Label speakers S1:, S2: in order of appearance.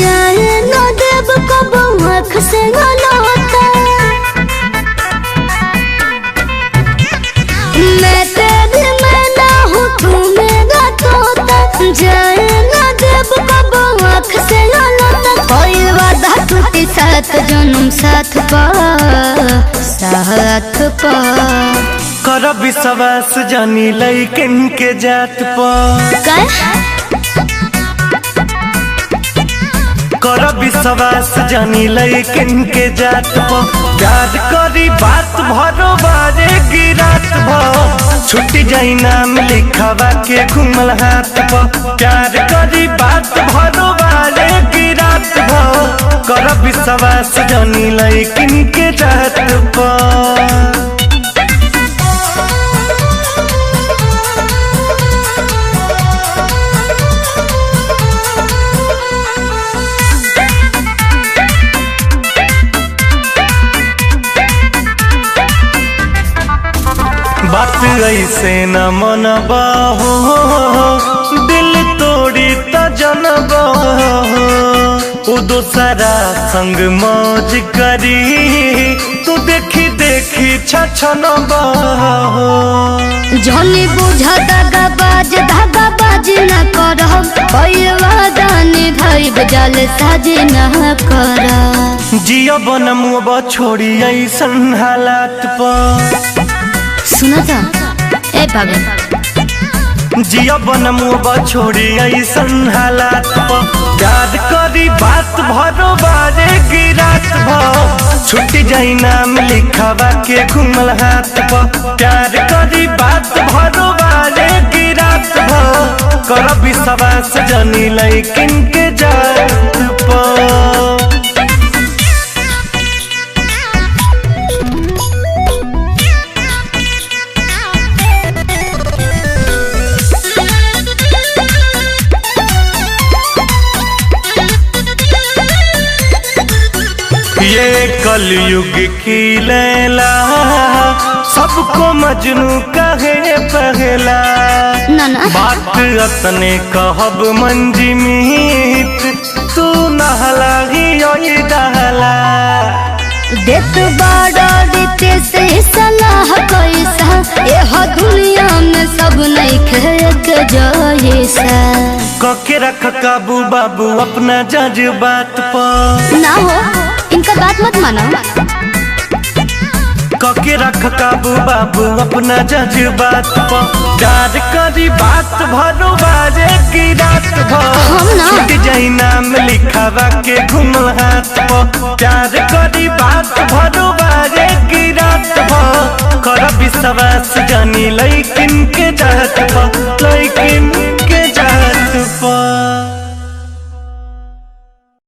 S1: जाए न देव कब आँख से गलता। मैं तेरी मैं ना हूँ तू मेरा तोता। जाए न देव कब आँख से गलता। कोई वादा टूटी साथ जन्म साथ पा साथ पा।
S2: कर विश्वास जानी लइकन के जात पर। कर विश्वास जानी लइकन के जात पर। प्यार करी बात भरो बारे गिरात भ छुट्टी जाई नाम लिखावा के घुमल हाथ पर। प्यार करी बात भरो बारे गिरात भ कर विश्वास जानी लइकन के जात पर। बात ऐसे न मनबा हो दिल तोड़ी त जनबा हो। दोसरा संग मौज करी तू देखी देखी छछनबा हो।
S1: जनी बुझा धागा बाज न करब। कोई वादा निभाइब जाल साज न करब।
S2: जिया बनमुआ छोड़ी ऐसन हालात पर।
S1: सुना था ए बाबू
S2: जिया बनमुआ छोड़ी ऐसन हालात पर। प्यार करी बात भरो बारे गिरात भ छुट्टी जाई नाम लिखावा के घुमल हाथ पर। प्यार करी बात भरो बारे गिरात भ कर विश्वास जानी लइकन के जात पर। ये कलयुग की लैला सबको मजनू कहे पहला। बात अतने कहब मंजी मीत तू नहला ही डहला।
S1: देत बड़ा रीते से सलाह कैसा। यह दुनिया में सब नहीं खेक जैसा।
S2: कके रख काबू बाबू अपना जज्बात पर।
S1: ना हो इनका बात मत मानो।
S2: कके रख काबू बाबू अपना जज्बात पर। प्यार करी बात भरो बाजे की रात भर छुट्टी जाई नाम लिखावा के घुमल हाथ पर। प्यार करी बात भरो बाजे की रात भर कर विश्वास जानी लइक